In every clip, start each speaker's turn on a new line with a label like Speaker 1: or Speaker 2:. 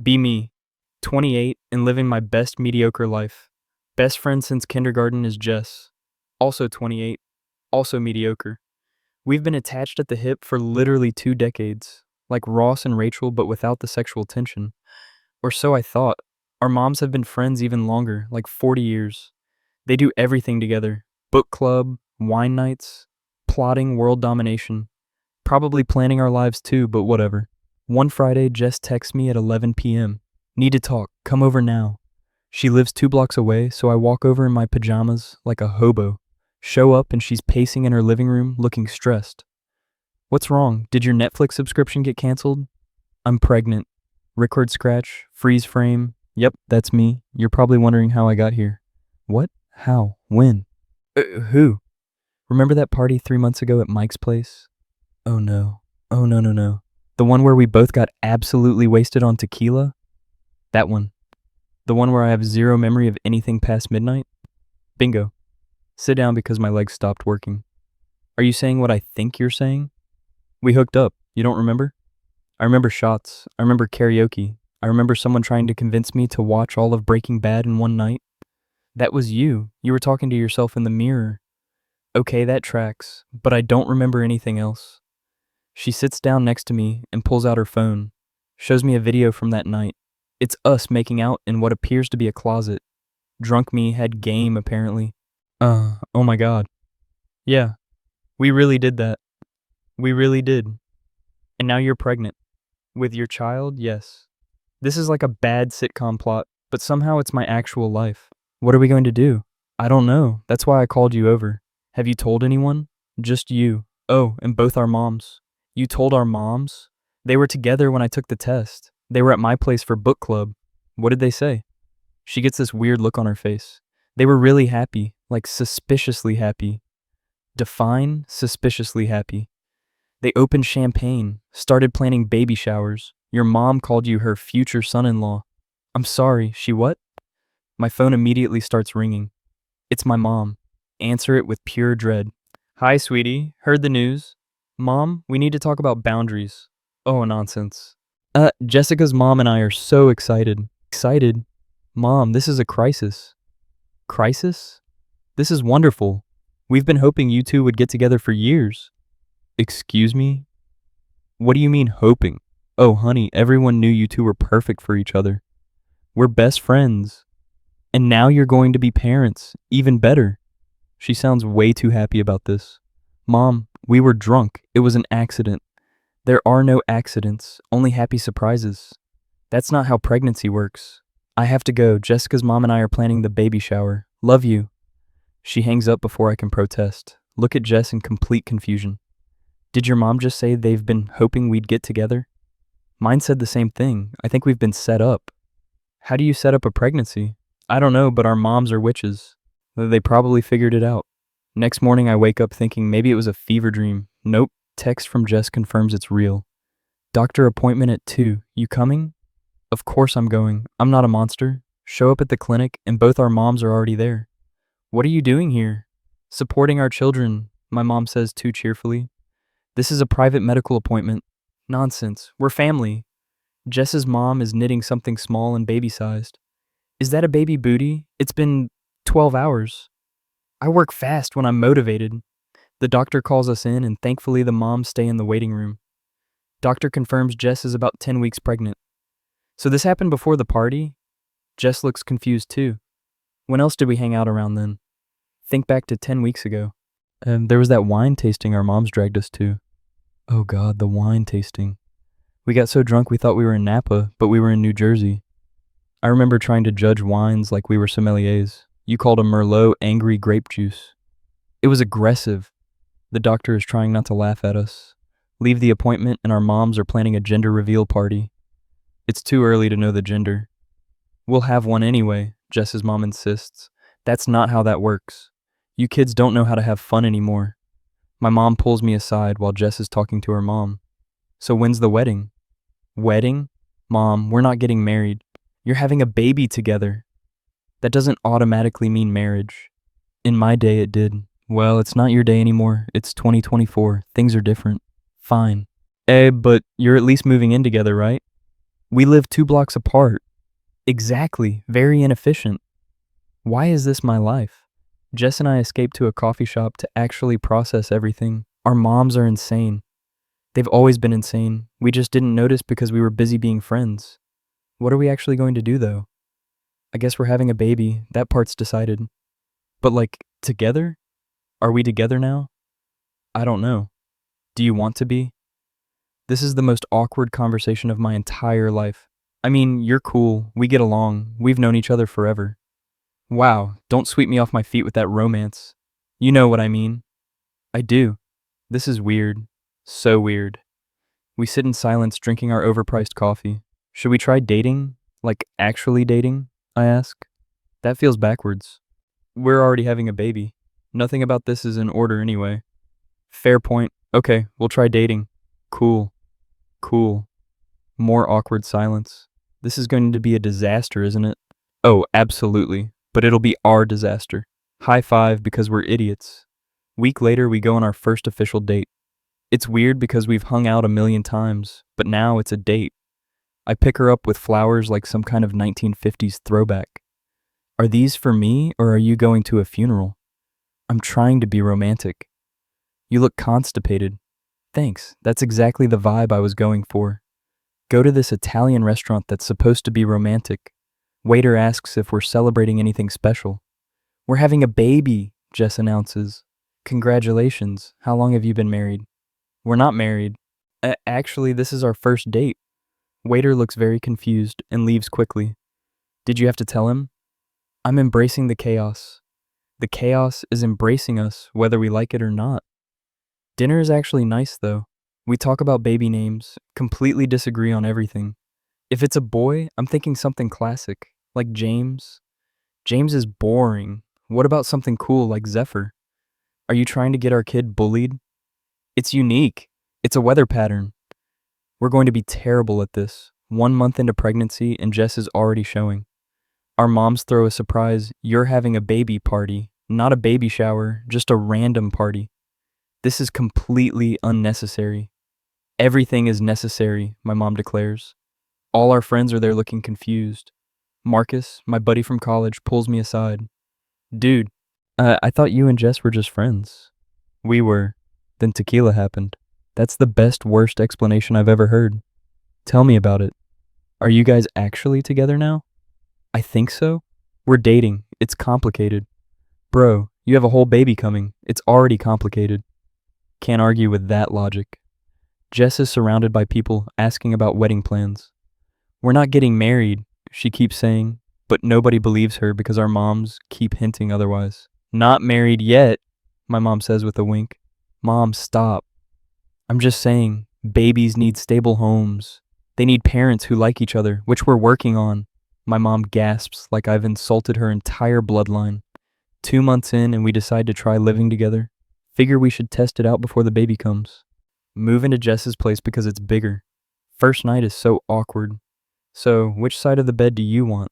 Speaker 1: Be me, 28 and living my best mediocre life. Best friend since kindergarten is Jess, also 28, also mediocre. We've been attached at the hip for literally 2 decades, like Ross and Rachel, but without the sexual tension. Or so I thought. Our moms have been friends even longer, like 40 years. They do everything together: book club, wine nights, plotting world domination. Probably planning our lives too, but whatever. One Friday, Jess texts me at 11 p.m. Need to talk, come over now. She lives 2 blocks away, so I walk over in my pajamas like a hobo. Show up and she's pacing in her living room, looking stressed. What's wrong? Did your Netflix subscription get canceled? I'm pregnant. Record scratch, freeze frame. Yep, that's me. You're probably wondering how I got here. What? How? When? Who? Remember that party 3 months ago at Mike's place? Oh no. Oh no, no, no. The one where we both got absolutely wasted on tequila? That one. The one where I have zero memory of anything past midnight? Bingo. Sit down because my legs stopped working. Are you saying what I think you're saying? We hooked up. You don't remember? I remember shots. I remember karaoke. I remember someone trying to convince me to watch all of Breaking Bad in one night. That was you. You were talking to yourself in the mirror. Okay, that tracks, but I don't remember anything else. She sits down next to me and pulls out her phone, shows me a video from that night. It's us making out in what appears to be a closet. Drunk me had game, apparently. Oh my god. Yeah, we really did that. We really did. And now you're pregnant. With your child, yes. This is like a bad sitcom plot, but somehow it's my actual life. What are we going to do? I don't know. That's why I called you over. Have you told anyone? Just you. Oh, and both our moms. You told our moms? They were together when I took the test. They were at my place for book club. What did they say? She gets this weird look on her face. They were really happy, like suspiciously happy. Define suspiciously happy. They opened champagne, started planning baby showers. Your mom called you her future son-in-law. I'm sorry, she what? My phone immediately starts ringing. It's my mom. Answer it with pure dread. Hi, sweetie. Heard the news? Mom, we need to talk about boundaries. Oh, nonsense. Jessica's mom and I are so excited. Excited? Mom, this is a crisis. Crisis? This is wonderful. We've been hoping you two would get together for years. Excuse me? What do you mean hoping? Oh, honey, everyone knew you two were perfect for each other. We're best friends. And now you're going to be parents. Even better. She sounds way too happy about this. Mom, we were drunk. It was an accident. There are no accidents, only happy surprises. That's not how pregnancy works. I have to go. Jessica's mom and I are planning the baby shower. Love you. She hangs up before I can protest. Look at Jess in complete confusion. Did your mom just say they've been hoping we'd get together? Mine said the same thing. I think we've been set up. How do you set up a pregnancy? I don't know, but our moms are witches. They probably figured it out. Next morning I wake up thinking maybe it was a fever dream. Nope. Text from Jess confirms it's real. Doctor appointment at 2. You coming? Of course I'm going. I'm not a monster. Show up at the clinic and both our moms are already there. What are you doing here? Supporting our children, my mom says too cheerfully. This is a private medical appointment. Nonsense. We're family. Jess's mom is knitting something small and baby-sized. Is that a baby booty? It's been 12 hours. I work fast when I'm motivated. The doctor calls us in and thankfully the moms stay in the waiting room. Doctor confirms Jess is about 10 weeks pregnant. So this happened before the party? Jess looks confused too. When else did we hang out around then? Think back to 10 weeks ago. There was that wine tasting our moms dragged us to. Oh God, the wine tasting. We got so drunk we thought we were in Napa, but we were in New Jersey. I remember trying to judge wines like we were sommeliers. You called a Merlot angry grape juice. It was aggressive. The doctor is trying not to laugh at us. Leave the appointment and our moms are planning a gender reveal party. It's too early to know the gender. We'll have one anyway, Jess's mom insists. That's not how that works. You kids don't know how to have fun anymore. My mom pulls me aside while Jess is talking to her mom. So when's the wedding? Wedding? Mom, we're not getting married. You're having a baby together. That doesn't automatically mean marriage. In my day it did. Well, it's not your day anymore. It's 2024. Things are different. Fine. But you're at least moving in together, right? We live 2 blocks apart. Exactly, very inefficient. Why is this my life? Jess and I escaped to a coffee shop to actually process everything. Our moms are insane. They've always been insane. We just didn't notice because we were busy being friends. What are we actually going to do, though? I guess we're having a baby. That part's decided. But, like, together? Are we together now? I don't know. Do you want to be? This is the most awkward conversation of my entire life. I mean, you're cool. We get along. We've known each other forever. Wow, don't sweep me off my feet with that romance. You know what I mean. I do. This is weird. So weird. We sit in silence drinking our overpriced coffee. Should we try dating? Like, actually dating? I ask. That feels backwards. We're already having a baby. Nothing about this is in order anyway. Fair point. Okay, we'll try dating. Cool. Cool. More awkward silence. This is going to be a disaster, isn't it? Oh, absolutely. But it'll be our disaster. High five because we're idiots. Week later, we go on our first official date. It's weird because we've hung out a million times, but now it's a date. I pick her up with flowers like some kind of 1950s throwback. Are these for me, or are you going to a funeral? I'm trying to be romantic. You look constipated. Thanks, that's exactly the vibe I was going for. Go to this Italian restaurant that's supposed to be romantic. Waiter asks if we're celebrating anything special. We're having a baby, Jess announces. Congratulations, how long have you been married? We're not married. Actually, this is our first date. Waiter looks very confused and leaves quickly. Did you have to tell him? I'm embracing the chaos. The chaos is embracing us, whether we like it or not. Dinner is actually nice, though. We talk about baby names, completely disagree on everything. If it's a boy, I'm thinking something classic, like James. James is boring. What about something cool like Zephyr? Are you trying to get our kid bullied? It's unique. It's a weather pattern. We're going to be terrible at this. 1 month into pregnancy and Jess is already showing. Our moms throw a surprise, you're having a baby party. Not a baby shower, just a random party. This is completely unnecessary. Everything is necessary, my mom declares. All our friends are there looking confused. Marcus, my buddy from college, pulls me aside. Dude, I thought you and Jess were just friends. We were. Then tequila happened. That's the best, worst explanation I've ever heard. Tell me about it. Are you guys actually together now? I think so. We're dating. It's complicated. Bro, you have a whole baby coming. It's already complicated. Can't argue with that logic. Jess is surrounded by people asking about wedding plans. We're not getting married, she keeps saying, but nobody believes her because our moms keep hinting otherwise. Not married yet, my mom says with a wink. Mom, stop. I'm just saying, babies need stable homes. They need parents who like each other, which we're working on. My mom gasps like I've insulted her entire bloodline. 2 months in and we decide to try living together. Figure we should test it out before the baby comes. Move into Jess's place because it's bigger. First night is so awkward. So, which side of the bed do you want?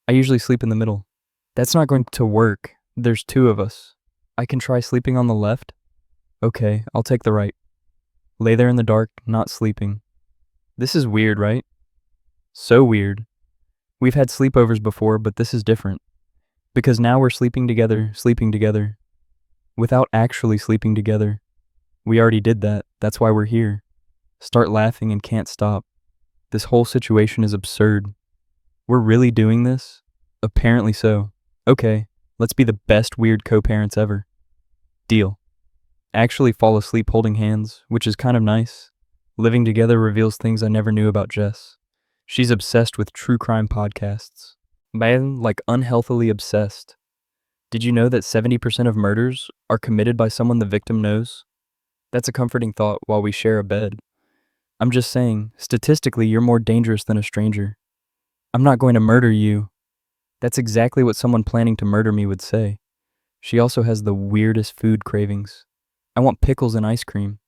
Speaker 1: I usually sleep in the middle. That's not going to work. There's 2 of us. I can try sleeping on the left? Okay, I'll take the right. Lay there in the dark, not sleeping. This is weird, right? So weird. We've had sleepovers before, but this is different. Because now we're sleeping together, without actually sleeping together. We already did that. That's why we're here. Start laughing and can't stop. This whole situation is absurd. We're really doing this? Apparently so. Okay, let's be the best weird co-parents ever. Deal. Actually fall asleep holding hands, which is kind of nice. Living together reveals things I never knew about Jess. She's obsessed with true crime podcasts. Man, like unhealthily obsessed. Did you know that 70% of murders are committed by someone the victim knows? That's a comforting thought while we share a bed. I'm just saying, statistically, you're more dangerous than a stranger. I'm not going to murder you. That's exactly what someone planning to murder me would say. She also has the weirdest food cravings. I want pickles and ice cream.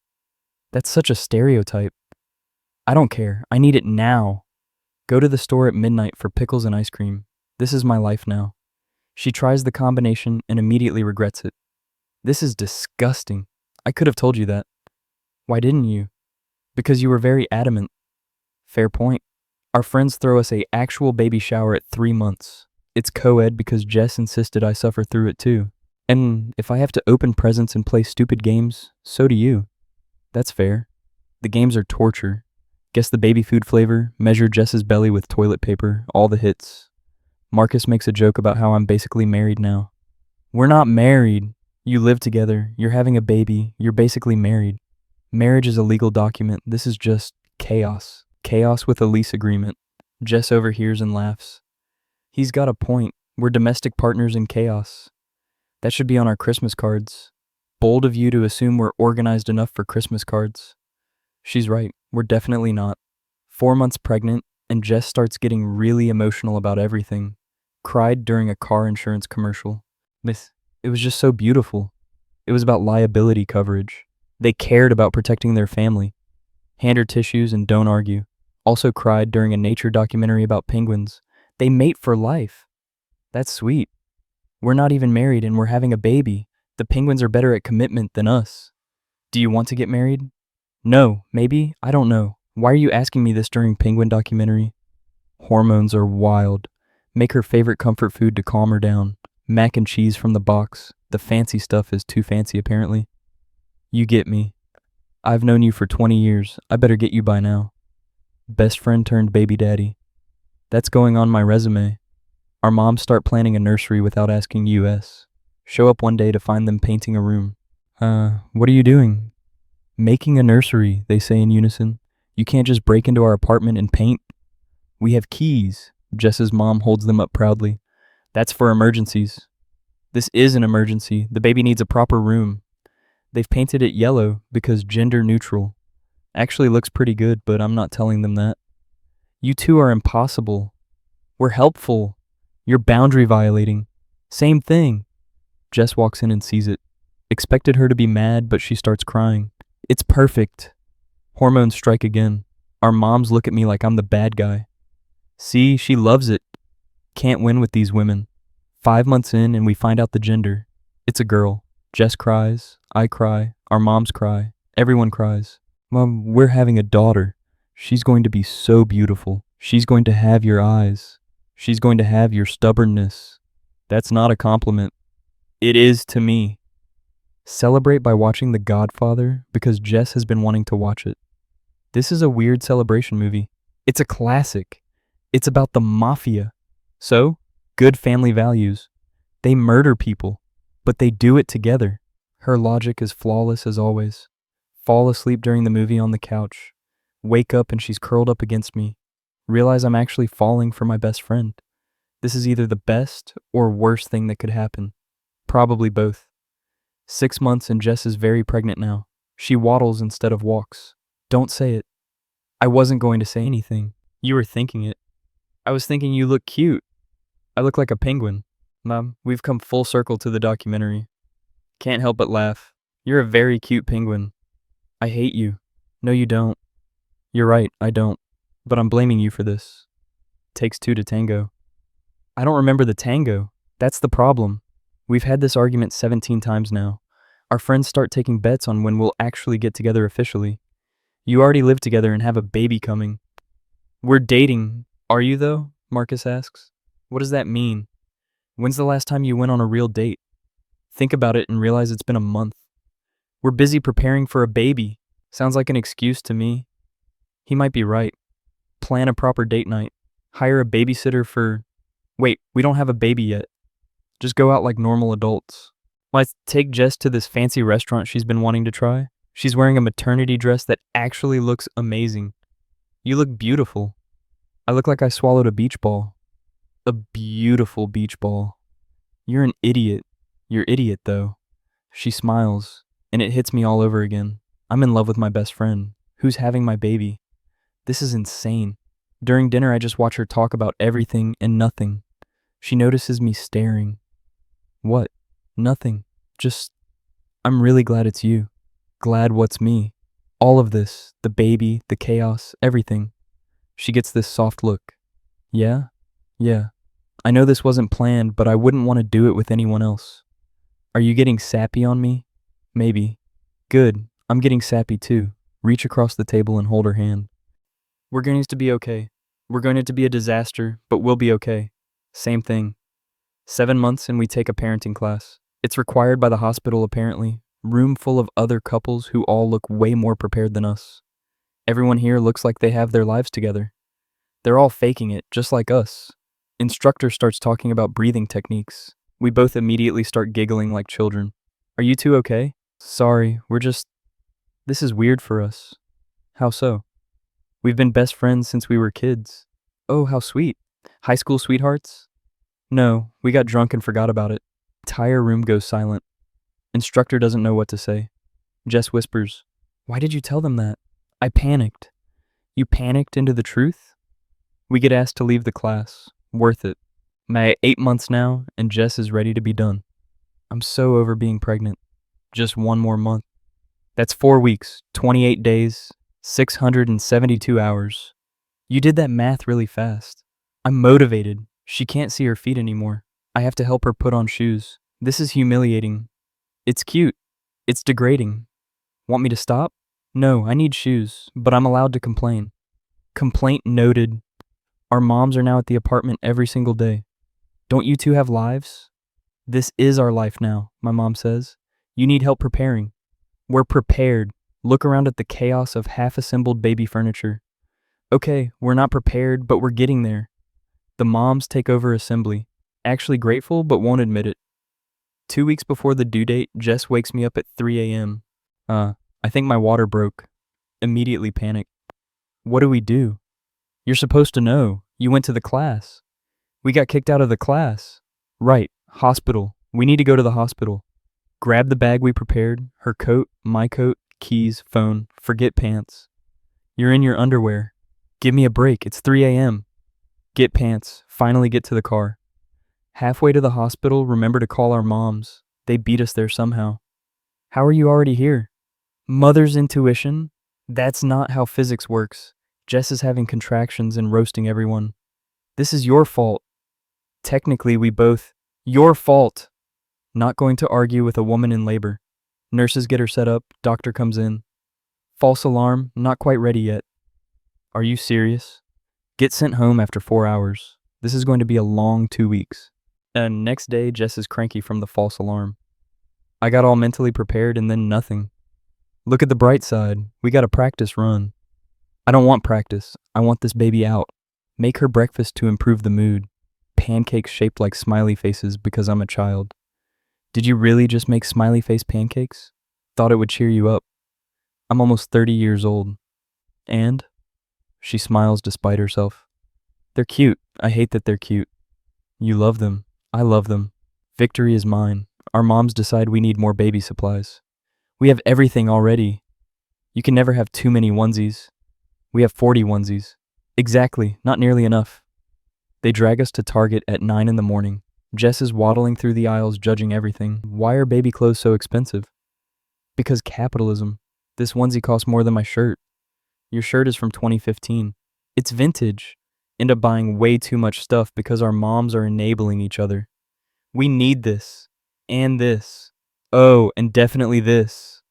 Speaker 1: That's such a stereotype. I don't care. I need it now. Go to the store at midnight for pickles and ice cream. This is my life now. She tries the combination and immediately regrets it. This is disgusting. I could have told you that. Why didn't you? Because you were very adamant. Fair point. Our friends throw us a actual baby shower at 3 months. It's co-ed because Jess insisted I suffer through it too. And if I have to open presents and play stupid games, so do you. That's fair. The games are torture. Guess the baby food flavor, measure Jess's belly with toilet paper, all the hits. Marcus makes a joke about how I'm basically married now. We're not married. You live together, you're having a baby, you're basically married. Marriage is a legal document. This is just chaos. Chaos with a lease agreement. Jess overhears and laughs. He's got a point. We're domestic partners in chaos. That should be on our Christmas cards. Bold of you to assume we're organized enough for Christmas cards. She's right, we're definitely not. 4 months pregnant, and Jess starts getting really emotional about everything. Cried during a car insurance commercial. It was just so beautiful. It was about liability coverage. They cared about protecting their family. Hand her tissues and don't argue. Also cried during a nature documentary about penguins. They mate for life. That's sweet. We're not even married and we're having a baby. The penguins are better at commitment than us. Do you want to get married? No, maybe, I don't know. Why are you asking me this during penguin documentary? Hormones are wild. Make her favorite comfort food to calm her down. Mac and cheese from the box. The fancy stuff is too fancy apparently. You get me. I've known you for 20 years. I better get you by now. Best friend turned baby daddy. That's going on my resume. Our moms start planning a nursery without asking US. Show up one day to find them painting a room. What are you doing? Making a nursery, they say in unison. You can't just break into our apartment and paint. We have keys. Jess's mom holds them up proudly. That's for emergencies. This is an emergency. The baby needs a proper room. They've painted it yellow because gender neutral. Actually looks pretty good, but I'm not telling them that. You two are impossible. We're helpful. You're boundary violating. Same thing. Jess walks in and sees it. Expected her to be mad, but she starts crying. It's perfect. Hormones strike again. Our moms look at me like I'm the bad guy. See, she loves it. Can't win with these women. 5 months in and we find out the gender. It's a girl. Jess cries. I cry. Our moms cry. Everyone cries. Mom, we're having a daughter. She's going to be so beautiful. She's going to have your eyes. She's going to have your stubbornness. That's not a compliment. It is to me. Celebrate by watching The Godfather because Jess has been wanting to watch it. This is a weird celebration movie. It's a classic. It's about the mafia. So, good family values. They murder people, but they do it together. Her logic is flawless as always. Fall asleep during the movie on the couch. Wake up and she's curled up against me. Realize I'm actually falling for my best friend. This is either the best or worst thing that could happen. Probably both. 6 months and Jess is very pregnant now. She waddles instead of walks. Don't say it. I wasn't going to say anything. You were thinking it. I was thinking you look cute. I look like a penguin. Mom, we've come full circle to the documentary. Can't help but laugh. You're a very cute penguin. I hate you. No, you don't. You're right, I don't. But I'm blaming you for this. Takes two to tango. I don't remember the tango. That's the problem. We've had this argument 17 times now. Our friends start taking bets on when we'll actually get together officially. You already live together and have a baby coming. We're dating. Are you though? Marcus asks. What does that mean? When's the last time you went on a real date? Think about it and realize it's been a month. We're busy preparing for a baby. Sounds like an excuse to me. He might be right. Plan a proper date night. Hire a babysitter for... Wait, we don't have a baby yet. Just go out like normal adults. Let's take Jess to this fancy restaurant she's been wanting to try. She's wearing a maternity dress that actually looks amazing. You look beautiful. I look like I swallowed a beach ball. A beautiful beach ball. You're an idiot. You're idiot, though. She smiles, and it hits me all over again. I'm in love with my best friend, who's having my baby. This is insane. During dinner, I just watch her talk about everything and nothing. She notices me staring. What? Nothing. Just, I'm really glad it's you. Glad what's me. All of this, the baby, the chaos, everything. She gets this soft look. Yeah? Yeah. I know this wasn't planned, but I wouldn't want to do it with anyone else. Are you getting sappy on me? Maybe. Good. I'm getting sappy too. Reach across the table and hold her hand. We're going to be okay. We're going to be a disaster, but we'll be okay. Same thing. 7 months and we take a parenting class. It's required by the hospital apparently. Room full of other couples who all look way more prepared than us. Everyone here looks like they have their lives together. They're all faking it, just like us. Instructor starts talking about breathing techniques. We both immediately start giggling like children. Are you two okay? Sorry, this is weird for us. How so? We've been best friends since we were kids. Oh, how sweet. High school sweethearts? No, we got drunk and forgot about it. Entire room goes silent. Instructor doesn't know what to say. Jess whispers, "Why did you tell them that?" I panicked. You panicked into the truth? We get asked to leave the class. Worth it. My 8 months now, and Jess is ready to be done. I'm so over being pregnant. Just 1 more month. That's 4 weeks, 28 days, 672 hours. You did that math really fast. I'm motivated. She can't see her feet anymore. I have to help her put on shoes. This is humiliating. It's cute. It's degrading. Want me to stop? No, I need shoes, but I'm allowed to complain. Complaint noted. Our moms are now at the apartment every single day. Don't you two have lives? This is our life now, my mom says. You need help preparing. We're prepared. Look around at the chaos of half-assembled baby furniture. Okay, we're not prepared, but we're getting there. The moms take over assembly. Actually grateful, but won't admit it. 2 weeks before the due date, Jess wakes me up at 3 a.m. I think my water broke. Immediately panic. What do we do? You're supposed to know. You went to the class. We got kicked out of the class. Right, hospital. We need to go to the hospital. Grab the bag we prepared, her coat, my coat, keys, phone, forget pants. You're in your underwear. Give me a break, it's 3 a.m. Get pants, finally get to the car. Halfway to the hospital, remember to call our moms. They beat us there somehow. How are you already here? Mother's intuition? That's not how physics works. Jess is having contractions and roasting everyone. This is your fault. Technically, Your fault. Not going to argue with a woman in labor. Nurses get her set up, doctor comes in. False alarm, not quite ready yet. Are you serious? Get sent home after 4 hours. This is going to be a long 2 weeks. And next day, Jess is cranky from the false alarm. I got all mentally prepared and then nothing. Look at the bright side. We got a practice run. I don't want practice. I want this baby out. Make her breakfast to improve the mood. Pancakes shaped like smiley faces because I'm a child. Did you really just make smiley face pancakes? Thought it would cheer you up. I'm almost 30 years old. And? She smiles despite herself. They're cute. I hate that they're cute. You love them. I love them. Victory is mine. Our moms decide we need more baby supplies. We have everything already. You can never have too many onesies. We have 40 onesies. Exactly, not nearly enough. They drag us to Target at 9 in the morning. Jess is waddling through the aisles judging everything. Why are baby clothes so expensive? Because capitalism. This onesie costs more than my shirt. Your shirt is from 2015. It's vintage. End up buying way too much stuff because our moms are enabling each other. We need this. And this. Oh, and definitely this.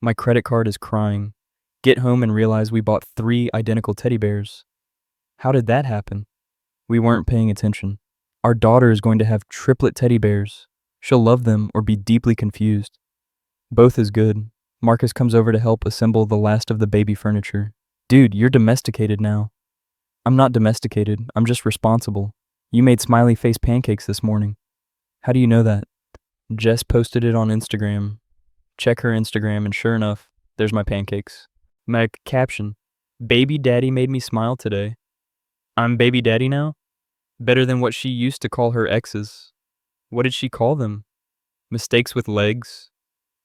Speaker 1: My credit card is crying. Get home and realize we bought 3 identical teddy bears. How did that happen? We weren't paying attention. Our daughter is going to have triplet teddy bears. She'll love them or be deeply confused. Both is good. Marcus comes over to help assemble the last of the baby furniture. Dude, you're domesticated now. I'm not domesticated. I'm just responsible. You made smiley face pancakes this morning. How do you know that? Jess posted it on Instagram. Check her Instagram and sure enough, there's my pancakes. My caption, baby daddy made me smile today. I'm baby daddy now? Better than what she used to call her exes. What did she call them? Mistakes with legs?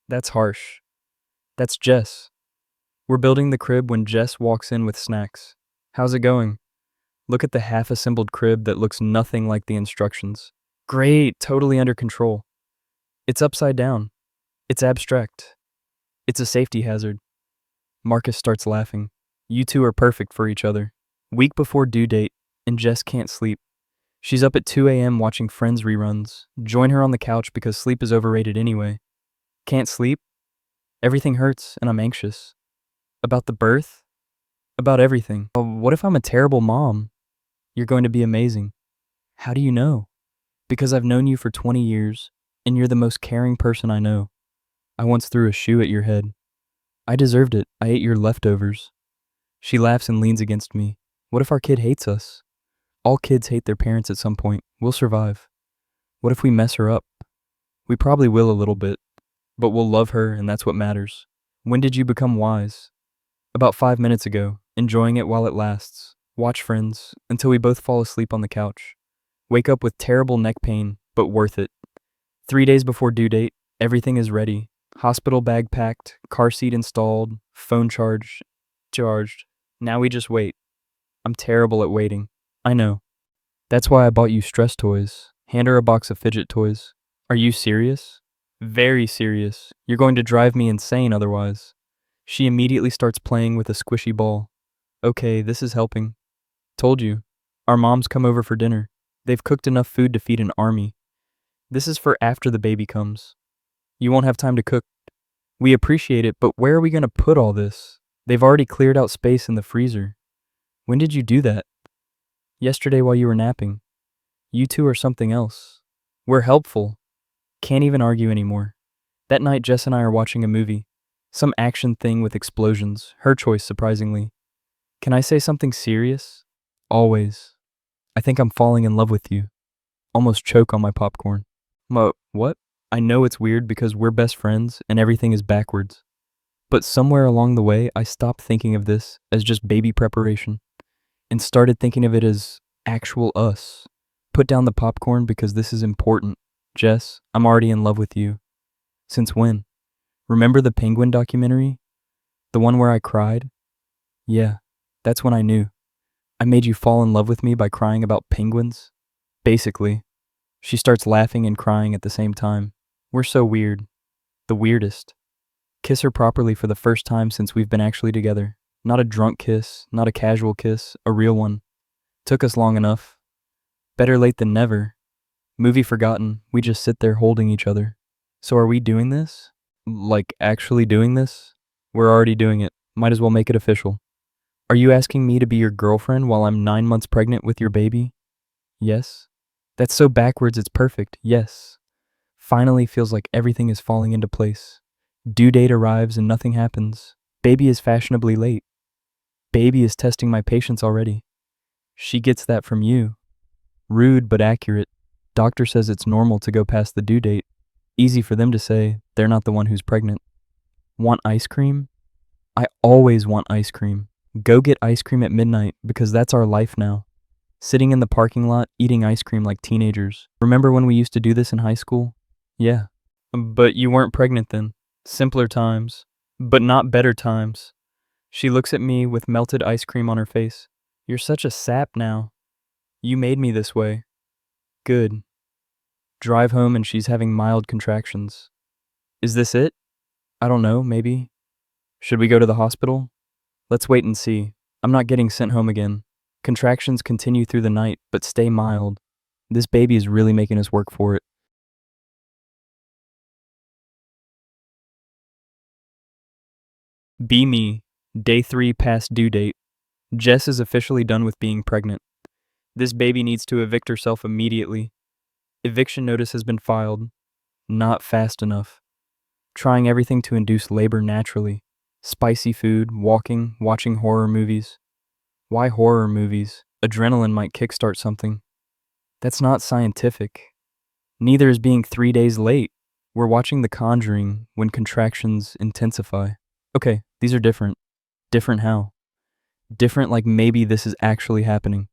Speaker 1: That's harsh. That's Jess. We're building the crib when Jess walks in with snacks. How's it going? Look at the half-assembled crib that looks nothing like the instructions. Great, totally under control. It's upside down. It's abstract. It's a safety hazard. Marcus starts laughing. You two are perfect for each other. Week before due date, and Jess can't sleep. She's up at 2 a.m. watching Friends reruns. Join her on the couch because sleep is overrated anyway. Can't sleep? Everything hurts and I'm anxious. About the birth? About everything. What if I'm a terrible mom? You're going to be amazing. How do you know? Because I've known you for 20 years, and you're the most caring person I know. I once threw a shoe at your head. I deserved it. I ate your leftovers. She laughs and leans against me. What if our kid hates us? All kids hate their parents at some point. We'll survive. What if we mess her up? We probably will a little bit, but we'll love her, and that's what matters. When did you become wise? About 5 minutes ago, enjoying it while it lasts. Watch Friends until we both fall asleep on the couch. Wake up with terrible neck pain, but worth it. 3 days before due date, everything is ready. Hospital bag packed, car seat installed, phone charged. Now we just wait. I'm terrible at waiting. I know. That's why I bought you stress toys. Hand her a box of fidget toys. Are you serious? Very serious. You're going to drive me insane otherwise. She immediately starts playing with a squishy ball. Okay, this is helping. Told you. Our moms come over for dinner. They've cooked enough food to feed an army. This is for after the baby comes. You won't have time to cook. We appreciate it, but where are we going to put all this? They've already cleared out space in the freezer. When did you do that? Yesterday while you were napping. You two are something else. We're helpful. Can't even argue anymore. That night Jess and I are watching a movie. Some action thing with explosions. Her choice, surprisingly. Can I say something serious? Always. I think I'm falling in love with you. Almost choke on my popcorn. What? I know it's weird because we're best friends and everything is backwards. But somewhere along the way, I stopped thinking of this as just baby preparation and started thinking of it as actual us. Put down the popcorn because this is important. Jess, I'm already in love with you. Since when? Remember the penguin documentary? The one where I cried? Yeah, that's when I knew. I made you fall in love with me by crying about penguins? Basically. She starts laughing and crying at the same time. We're so weird. The weirdest. Kiss her properly for the first time since we've been actually together. Not a drunk kiss, not a casual kiss, a real one. Took us long enough. Better late than never. Movie forgotten, we just sit there holding each other. So are we doing this? Like, actually doing this? We're already doing it. Might as well make it official. Are you asking me to be your girlfriend while I'm 9 months pregnant with your baby? Yes. That's so backwards it's perfect, yes. Finally feels like everything is falling into place. Due date arrives and nothing happens. Baby is fashionably late. Baby is testing my patience already. She gets that from you. Rude but accurate. Doctor says it's normal to go past the due date. Easy for them to say, they're not the one who's pregnant. Want ice cream? I always want ice cream. Go get ice cream at midnight because that's our life now. Sitting in the parking lot, eating ice cream like teenagers. Remember when we used to do this in high school? Yeah. But you weren't pregnant then. Simpler times. But not better times. She looks at me with melted ice cream on her face. You're such a sap now. You made me this way. Good. Drive home and she's having mild contractions. Is this it? I don't know, maybe. Should we go to the hospital? Let's wait and see. I'm not getting sent home again. Contractions continue through the night, but stay mild. This baby is really making us work for it. Be me. Day 3 past due date. Jess is officially done with being pregnant. This baby needs to evict herself immediately. Eviction notice has been filed. Not fast enough. Trying everything to induce labor naturally. Spicy food, walking, watching horror movies. Why horror movies? Adrenaline might kickstart something. That's not scientific. Neither is being 3 days late. We're watching The Conjuring when contractions intensify. Okay, these are different. Different how? Different like maybe this is actually happening.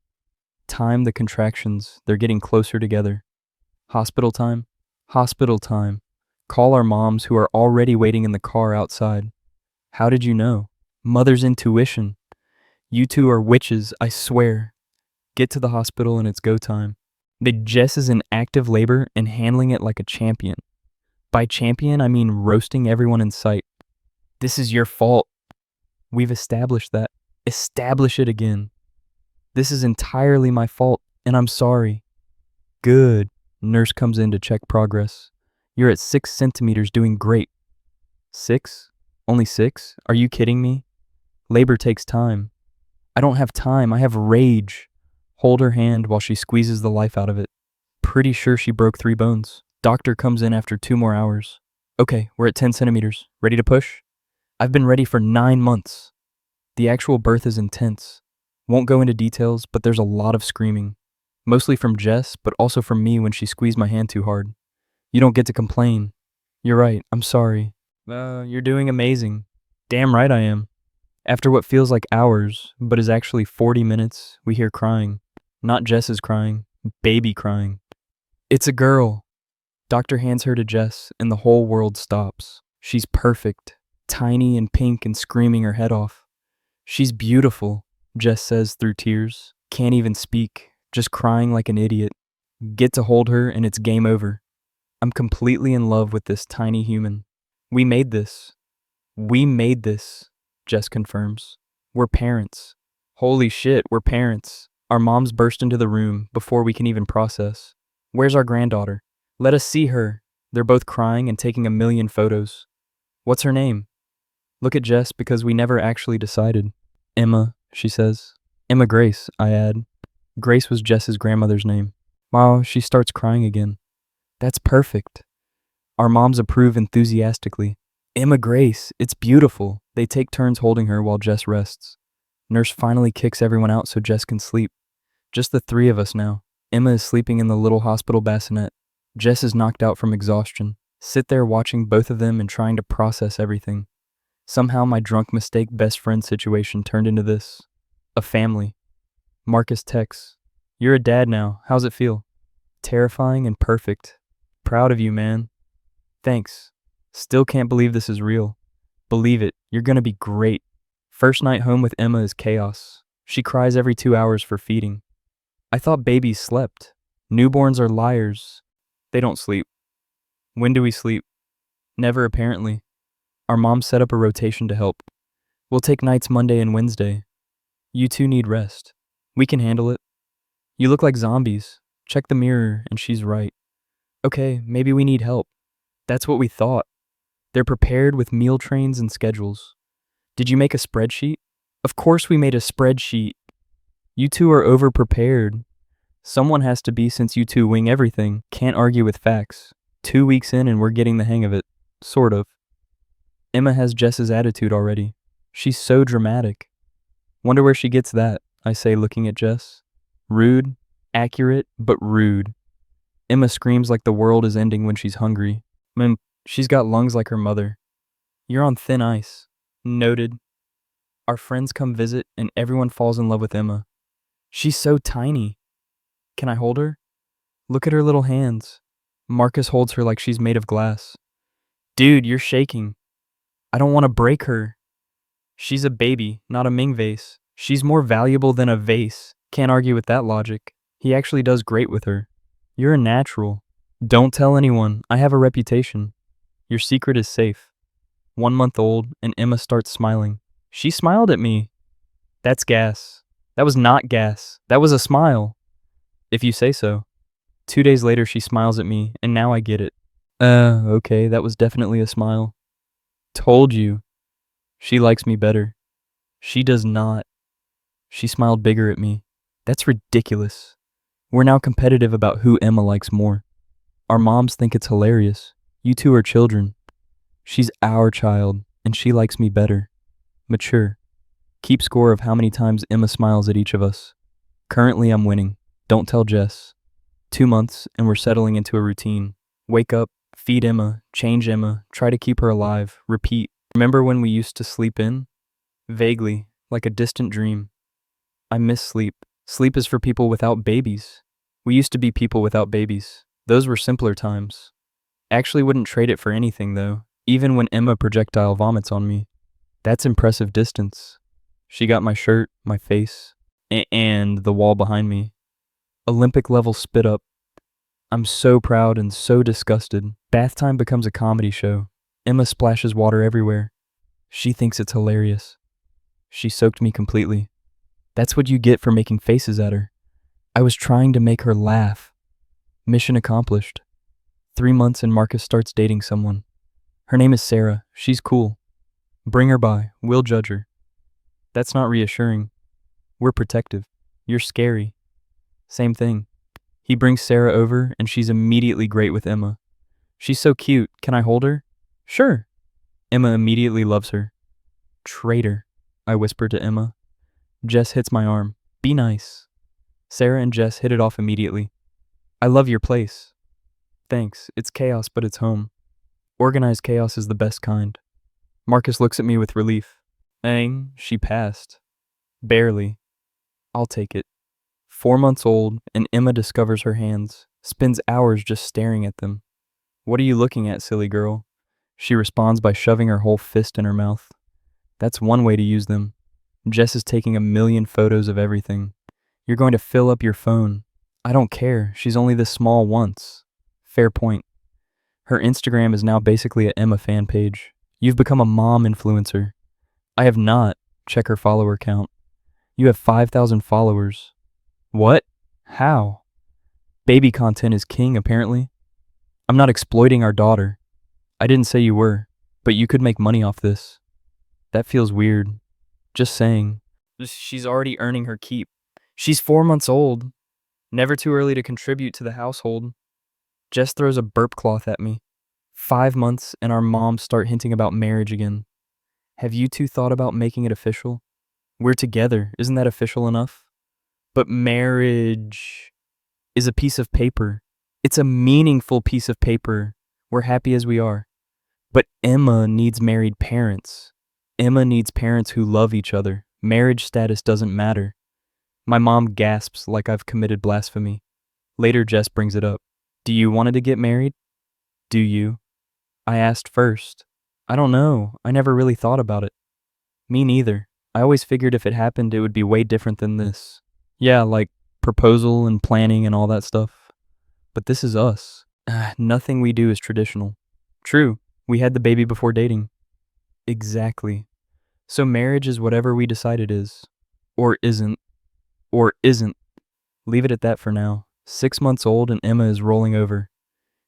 Speaker 1: Time the contractions, they're getting closer together. Hospital time? Hospital time. Call our moms who are already waiting in the car outside. How did you know? Mother's intuition. You two are witches, I swear. Get to the hospital and it's go time. The Jess is in active labor and handling it like a champion. By champion, I mean roasting everyone in sight. This is your fault. We've established that. Establish it again. This is entirely my fault, and I'm sorry. Good. Nurse comes in to check progress. You're at 6 centimeters doing great. 6? Only 6? Are you kidding me? Labor takes time. I don't have time. I have rage. Hold her hand while she squeezes the life out of it. Pretty sure she broke 3 bones. Doctor comes in after 2 more hours. Okay, we're at 10 centimeters. Ready to push? I've been ready for 9 months. The actual birth is intense. Won't go into details, but there's a lot of screaming. Mostly from Jess, but also from me when she squeezed my hand too hard. You don't get to complain. You're right, I'm sorry. You're doing amazing. Damn right I am. After what feels like hours, but is actually 40 minutes, we hear crying. Not Jess's crying, baby crying. It's a girl. Doctor hands her to Jess, and the whole world stops. She's perfect, tiny and pink and screaming her head off. She's beautiful, Jess says through tears. Can't even speak, just crying like an idiot. Get to hold her and it's game over. I'm completely in love with this tiny human. We made this. We made this, Jess confirms. We're parents. Holy shit, we're parents. Our moms burst into the room before we can even process. Where's our granddaughter? Let us see her. They're both crying and taking a million photos. What's her name? Look at Jess because we never actually decided. Emma, she says. Emma Grace, I add. Grace was Jess's grandmother's name. Wow, she starts crying again. That's perfect. Our moms approve enthusiastically. Emma Grace, it's beautiful. They take turns holding her while Jess rests. Nurse finally kicks everyone out so Jess can sleep. Just the 3 of us now. Emma is sleeping in the little hospital bassinet. Jess is knocked out from exhaustion. Sit there watching both of them and trying to process everything. Somehow my drunk mistake best friend situation turned into this. A family. Marcus texts. You're a dad now. How's it feel? Terrifying and perfect. Proud of you, man. Thanks. Still can't believe this is real. Believe it. You're gonna be great. First night home with Emma is chaos. She cries every 2 hours for feeding. I thought babies slept. Newborns are liars. They don't sleep. When do we sleep? Never, apparently. Our mom set up a rotation to help. We'll take nights Monday and Wednesday. You 2 need rest. We can handle it. You look like zombies. Check the mirror, and she's right. Okay, maybe we need help. That's what we thought. They're prepared with meal trains and schedules. Did you make a spreadsheet? Of course we made a spreadsheet. You 2 are over-prepared. Someone has to be since you 2 wing everything. Can't argue with facts. 2 weeks in and we're getting the hang of it. Sort of. Emma has Jess's attitude already. She's so dramatic. Wonder where she gets that, I say looking at Jess. Rude, accurate, but rude. Emma screams like the world is ending when she's hungry. She's got lungs like her mother. You're on thin ice. Noted. Our friends come visit and everyone falls in love with Emma. She's so tiny. Can I hold her? Look at her little hands. Marcus holds her like she's made of glass. Dude, you're shaking. I don't want to break her. She's a baby, not a Ming vase. She's more valuable than a vase. Can't argue with that logic. He actually does great with her. You're a natural. Don't tell anyone. I have a reputation. Your secret is safe. 1 month old, and Emma starts smiling. She smiled at me. That's gas. That was not gas. That was a smile. If you say so. 2 days later, she smiles at me, and now I get it. Okay, that was definitely a smile. Told you. She likes me better. She does not. She smiled bigger at me. That's ridiculous. We're now competitive about who Emma likes more. Our moms think it's hilarious. You 2 are children. She's our child, and she likes me better. Mature. Keep score of how many times Emma smiles at each of us. Currently, I'm winning. Don't tell Jess. 2 months, and we're settling into a routine. Wake up, feed Emma, change Emma, try to keep her alive, repeat. Remember when we used to sleep in? Vaguely, like a distant dream. I miss sleep. Sleep is for people without babies. We used to be people without babies. Those were simpler times. Actually wouldn't trade it for anything, though, even when Emma projectile vomits on me. That's impressive distance. She got my shirt, my face, and the wall behind me. Olympic-level spit up. I'm so proud and so disgusted. Bath time becomes a comedy show. Emma splashes water everywhere. She thinks it's hilarious. She soaked me completely. That's what you get for making faces at her. I was trying to make her laugh. Mission accomplished. 3 months and Marcus starts dating someone. Her name is Sarah. She's cool. Bring her by. We'll judge her. That's not reassuring. We're protective. You're scary. Same thing. He brings Sarah over, and she's immediately great with Emma. She's so cute. Can I hold her? Sure. Emma immediately loves her. Traitor, I whisper to Emma. Jess hits my arm. Be nice. Sarah and Jess hit it off immediately. I love your place. Thanks. It's chaos, but it's home. Organized chaos is the best kind. Marcus looks at me with relief. She passed. Barely. I'll take it. 4 months old, and Emma discovers her hands, spends hours just staring at them. What are you looking at, silly girl? She responds by shoving her whole fist in her mouth. That's one way to use them. Jess is taking 1,000,000 photos of everything. You're going to fill up your phone. I don't care. She's only this small once. Fair point. Her Instagram is now basically an Emma fan page. You've become a mom influencer. I have not. Check her follower count. You have 5,000 followers. What? How? Baby content is king, apparently. I'm not exploiting our daughter. I didn't say you were, but you could make money off this. That feels weird. Just saying. She's already earning her keep. She's 4 months old. Never too early to contribute to the household. Jess throws a burp cloth at me. 5 months and our moms start hinting about marriage again. Have you two thought about making it official? We're together. Isn't that official enough? But marriage is a piece of paper. It's a meaningful piece of paper. We're happy as we are. But Emma needs married parents. Emma needs parents who love each other. Marriage status doesn't matter. My mom gasps like I've committed blasphemy. Later, Jess brings it up. Do you want to get married? Do you? I asked first. I don't know. I never really thought about it. Me neither. I always figured if it happened, it would be way different than this. Yeah, like proposal and planning and all that stuff. But this is us. Nothing we do is traditional. True, we had the baby before dating. Exactly. So marriage is whatever we decide it is. Or isn't. Or isn't. Leave it at that for now. 6 months old and Emma is rolling over.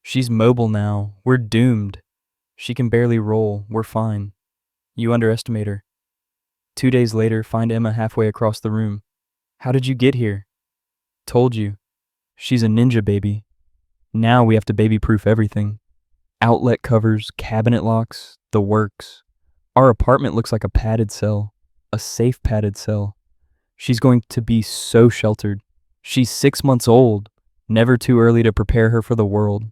Speaker 1: She's mobile now. We're doomed. She can barely roll. We're fine. You underestimate her. 2 days later, find Emma halfway across the room. How did you get here? Told you. She's a ninja baby. Now we have to baby-proof everything. Outlet covers, cabinet locks, the works. Our apartment looks like a padded cell. A safe padded cell. She's going to be so sheltered. She's 6 months old. Never too early to prepare her for the world.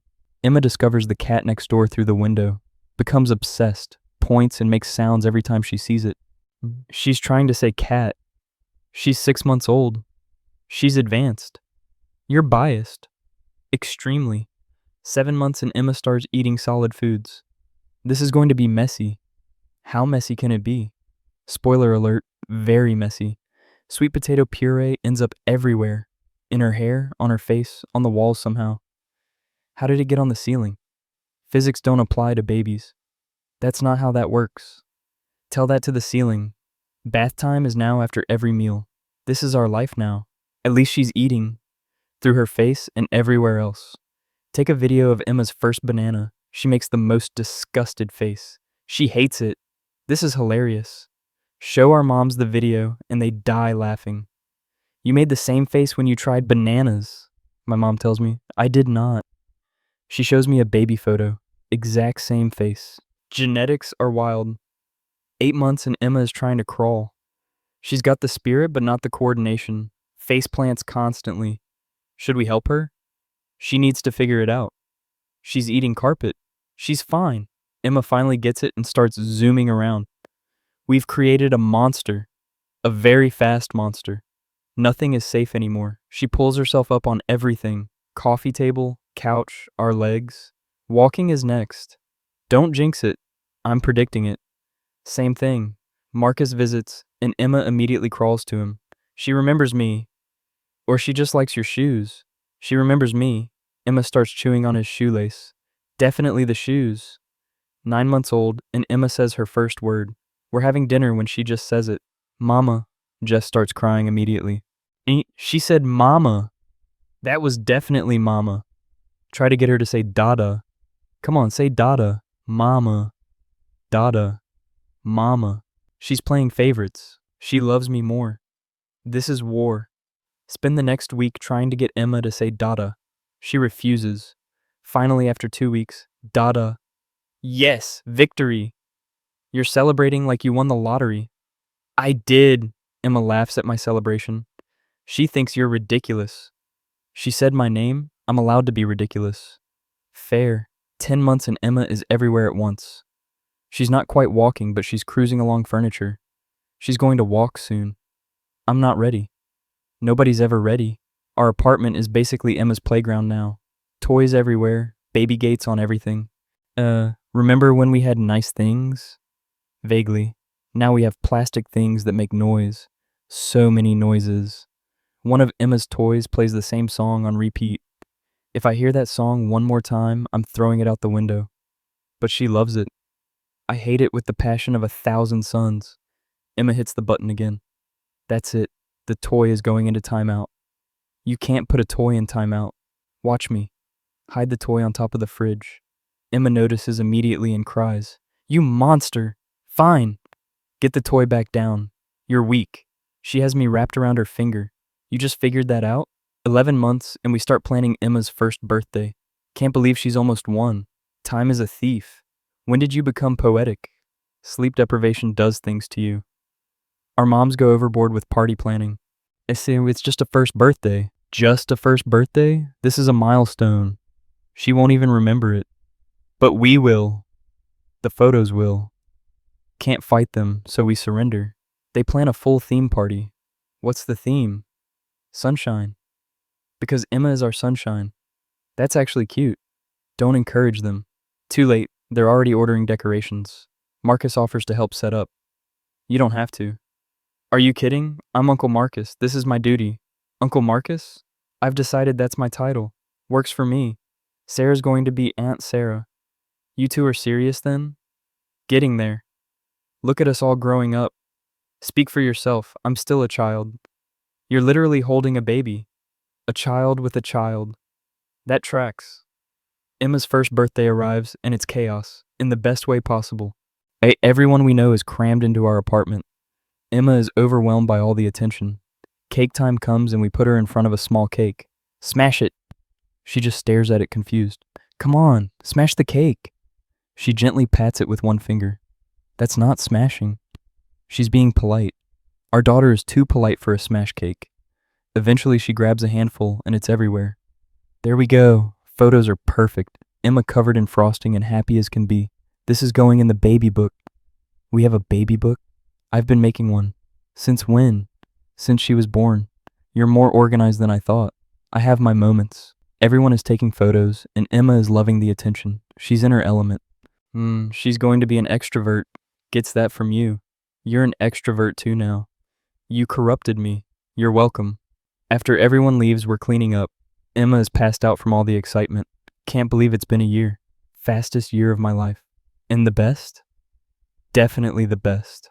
Speaker 1: Emma discovers the cat next door through the window. Becomes obsessed. Points and makes sounds every time she sees it. She's trying to say cat. She's 6 months old. She's advanced. You're biased. Extremely. 7 months and Emma starts eating solid foods. This is going to be messy. How messy can it be? Spoiler alert, very messy. Sweet potato puree ends up everywhere. In her hair, on her face, on the walls somehow. How did it get on the ceiling? Physics don't apply to babies. That's not how that works. Tell that to the ceiling. Bath time is now after every meal. This is our life now. At least she's eating. Through her face and everywhere else. Take a video of Emma's first banana. She makes the most disgusted face. She hates it. This is hilarious. Show our moms the video and they die laughing. You made the same face when you tried bananas, my mom tells me. I did not. She shows me a baby photo. Exact same face. Genetics are wild. 8 months and Emma is trying to crawl. She's got the spirit but not the coordination. Face plants constantly. Should we help her? She needs to figure it out. She's eating carpet. She's fine. Emma finally gets it and starts zooming around. We've created a monster. A very fast monster. Nothing is safe anymore. She pulls herself up on everything. Coffee table, couch, our legs. Walking is next. Don't jinx it. I'm predicting it. Same thing. Marcus visits, and Emma immediately crawls to him. She remembers me. Or she just likes your shoes. She remembers me. Emma starts chewing on his shoelace. Definitely the shoes. 9 months old, and Emma says her first word. We're having dinner when she just says it. Mama. Jess starts crying immediately. She said mama. That was definitely mama. Try to get her to say dada. Come on, say dada. Mama. Dada. Mama. She's playing favorites. She loves me more. This is war. Spend the next week trying to get Emma to say Dada. She refuses. Finally, after 2 weeks, Dada. Yes, victory. You're celebrating like you won the lottery. I did. Emma laughs at my celebration. She thinks you're ridiculous. She said my name. I'm allowed to be ridiculous. Fair. 10 months and Emma is everywhere at once. She's not quite walking, but she's cruising along furniture. She's going to walk soon. I'm not ready. Nobody's ever ready. Our apartment is basically Emma's playground now. Toys everywhere, baby gates on everything. Remember when we had nice things? Vaguely. Now we have plastic things that make noise. So many noises. One of Emma's toys plays the same song on repeat. If I hear that song one more time, I'm throwing it out the window. But she loves it. I hate it with the passion of 1,000 suns. Emma hits the button again. That's it. The toy is going into timeout. You can't put a toy in timeout. Watch me. Hide the toy on top of the fridge. Emma notices immediately and cries, "You monster! Fine. Get the toy back down. You're weak." She has me wrapped around her finger. You just figured that out? 11 months and we start planning Emma's first birthday. Can't believe she's almost 1. Time is a thief. When did you become poetic? Sleep deprivation does things to you. Our moms go overboard with party planning. They say it's just a first birthday. Just a first birthday? This is a milestone. She won't even remember it. But we will. The photos will. Can't fight them, so we surrender. They plan a full theme party. What's the theme? Sunshine. Because Emma is our sunshine. That's actually cute. Don't encourage them. Too late. They're already ordering decorations. Marcus offers to help set up. You don't have to. Are you kidding? I'm Uncle Marcus. This is my duty. Uncle Marcus? I've decided that's my title. Works for me. Sarah's going to be Aunt Sarah. You two are serious then? Getting there. Look at us all growing up. Speak for yourself. I'm still a child. You're literally holding a baby. A child with a child. That tracks. Emma's first birthday arrives and it's chaos, in the best way possible. Everyone we know is crammed into our apartment. Emma is overwhelmed by all the attention. Cake time comes and we put her in front of a small cake. Smash it. She just stares at it confused. Come on, smash the cake. She gently pats it with one finger. That's not smashing. She's being polite. Our daughter is too polite for a smash cake. Eventually she grabs a handful and it's everywhere. There we go. Photos are perfect. Emma covered in frosting and happy as can be. This is going in the baby book. We have a baby book? I've been making one. Since when? Since she was born. You're more organized than I thought. I have my moments. Everyone is taking photos, and Emma is loving the attention. She's in her element. She's going to be an extrovert. Gets that from you. You're an extrovert too now. You corrupted me. You're welcome. After everyone leaves, we're cleaning up. Emma is passed out from all the excitement. Can't believe it's been a year. Fastest year of my life. And the best? Definitely the best.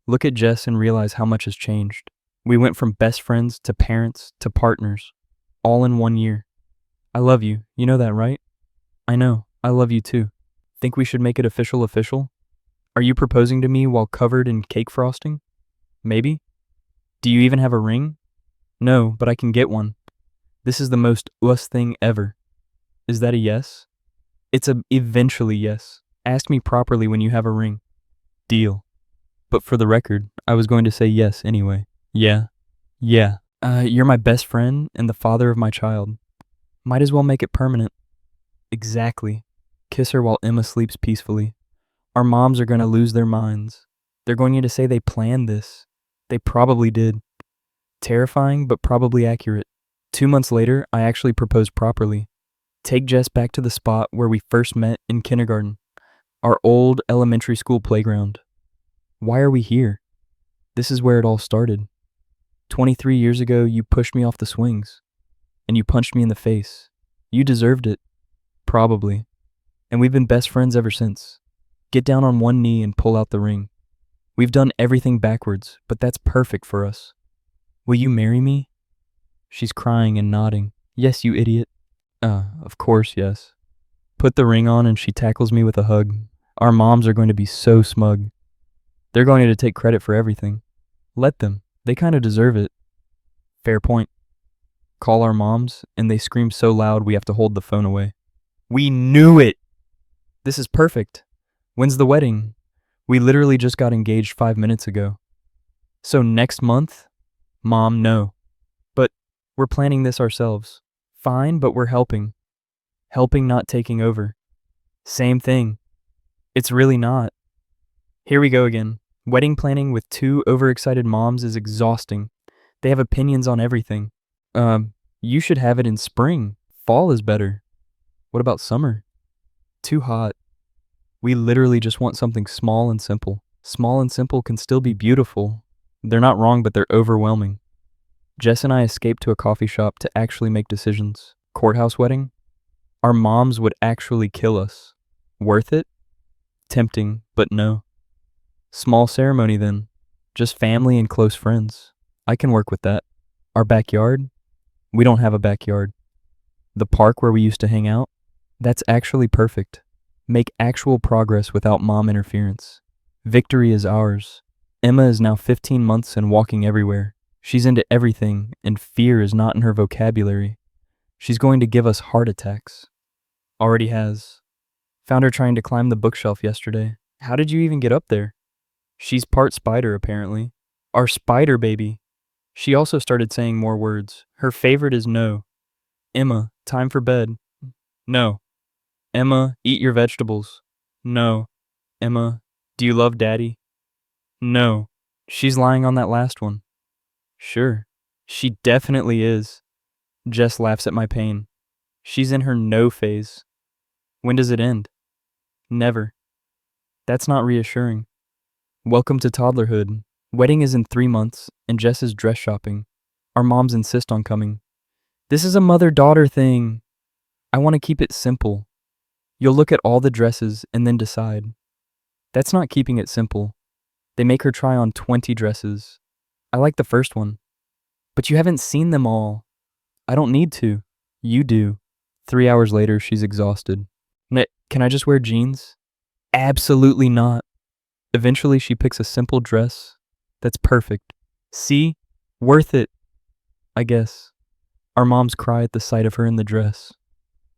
Speaker 1: Look at Jess and realize how much has changed. We went from best friends to parents to partners. All in 1 year. I love you. You know that, right? I know. I love you too. Think we should make it official? Are you proposing to me while covered in cake frosting? Maybe? Do you even have a ring? No, but I can get one. This is the most us thing ever. Is that a yes? It's a eventually yes. Ask me properly when you have a ring. Deal. But for the record, I was going to say yes anyway. Yeah. You're my best friend and the father of my child. Might as well make it permanent. Exactly. Kiss her while Emma sleeps peacefully. Our moms are going to lose their minds. They're going to say they planned this. They probably did. Terrifying, but probably accurate. 2 months later, I actually proposed properly. Take Jess back to the spot where we first met in kindergarten. Our old elementary school playground. Why are we here? This is where it all started. 23 years ago, you pushed me off the swings. And you punched me in the face. You deserved it. Probably. And we've been best friends ever since. Get down on one knee and pull out the ring. We've done everything backwards, but that's perfect for us. Will you marry me? She's crying and nodding. Yes, you idiot. Of course, yes. Put the ring on and she tackles me with a hug. Our moms are going to be so smug. They're going to take credit for everything. Let them. They kind of deserve it. Fair point. Call our moms, and they scream so loud we have to hold the phone away. We knew it! This is perfect. When's the wedding? We literally just got engaged 5 minutes ago. So next month? Mom, no. But we're planning this ourselves. Fine, but we're helping. Helping, not taking over. Same thing. It's really not. Here we go again. Wedding planning with two overexcited moms is exhausting. They have opinions on everything. You should have it in spring. Fall is better. What about summer? Too hot. We literally just want something small and simple. Small and simple can still be beautiful. They're not wrong, but they're overwhelming. Jess and I escaped to a coffee shop to actually make decisions. Courthouse wedding? Our moms would actually kill us. Worth it? Tempting, but no. Small ceremony then. Just family and close friends. I can work with that. Our backyard? We don't have a backyard. The park where we used to hang out? That's actually perfect. Make actual progress without mom interference. Victory is ours. Emma is now 15 months and walking everywhere. She's into everything, and fear is not in her vocabulary. She's going to give us heart attacks. Already has. Found her trying to climb the bookshelf yesterday. How did you even get up there? She's part spider, apparently. Our spider baby. She also started saying more words. Her favorite is no. Emma, time for bed. No. Emma, eat your vegetables. No. Emma, do you love daddy? No. She's lying on that last one. Sure. She definitely is. Jess laughs at my pain. She's in her no phase. When does it end? Never. That's not reassuring. Welcome to toddlerhood. Wedding is in 3 months, and Jess is dress shopping. Our moms insist on coming. This is a mother-daughter thing. I want to keep it simple. You'll look at all the dresses and then decide. That's not keeping it simple. They make her try on 20 dresses. I like the first one. But you haven't seen them all. I don't need to. You do. 3 hours later, she's exhausted. Can I just wear jeans? Absolutely not. Eventually, she picks a simple dress that's perfect. See? Worth it. I guess. Our moms cry at the sight of her in the dress.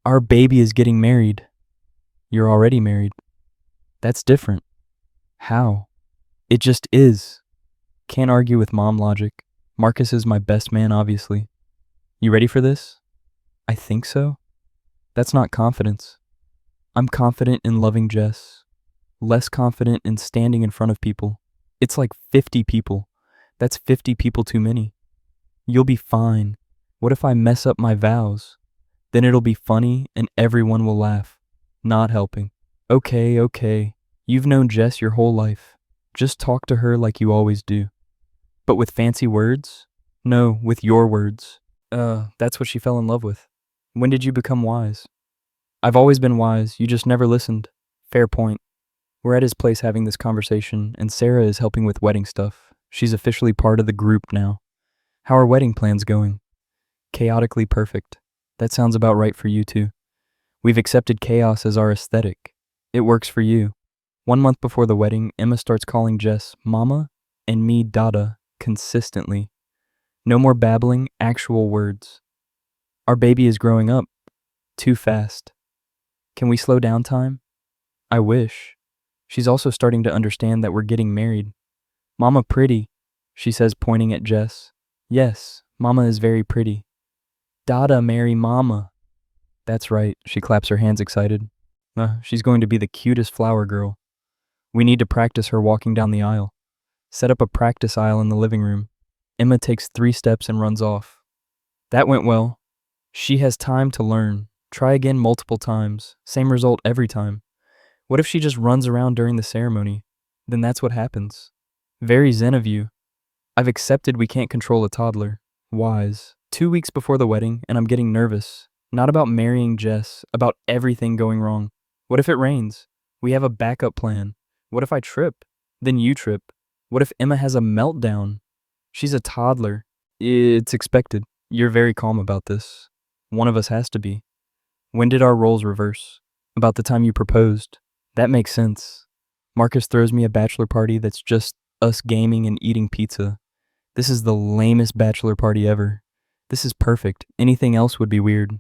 Speaker 1: Our baby is getting married. You're already married. That's different. How? It just is. Can't argue with mom logic. Marcus is my best man, obviously. You ready for this? I think so. That's not confidence. I'm confident in loving Jess. Less confident in standing in front of people. It's like 50 people. That's 50 people too many. You'll be fine. What if I mess up my vows? Then it'll be funny and everyone will laugh. Not helping. Okay. You've known Jess your whole life. Just talk to her like you always do. But with fancy words? No, with your words. That's what she fell in love with. When did you become wise? I've always been wise, you just never listened. Fair point. We're at his place having this conversation, and Sarah is helping with wedding stuff. She's officially part of the group now. How are wedding plans going? Chaotically perfect. That sounds about right for you too. We've accepted chaos as our aesthetic. It works for you. 1 month before the wedding, Emma starts calling Jess Mama and me Dada consistently. No more babbling, actual words. Our baby is growing up. Too fast. Can we slow down time? I wish. She's also starting to understand that we're getting married. Mama pretty, she says, pointing at Jess. Yes, Mama is very pretty. Dada marry Mama. That's right, she claps her hands excited. She's going to be the cutest flower girl. We need to practice her walking down the aisle. Set up a practice aisle in the living room. Emma takes 3 steps and runs off. That went well. She has time to learn. Try again multiple times. Same result every time. What if she just runs around during the ceremony? Then that's what happens. Very zen of you. I've accepted we can't control a toddler. Wise. 2 weeks before the wedding, and I'm getting nervous. Not about marrying Jess, about everything going wrong. What if it rains? We have a backup plan. What if I trip? Then you trip. What if Emma has a meltdown? She's a toddler. It's expected. You're very calm about this. One of us has to be. When did our roles reverse? About the time you proposed. That makes sense. Marcus throws me a bachelor party that's just us gaming and eating pizza. This is the lamest bachelor party ever. This is perfect. Anything else would be weird.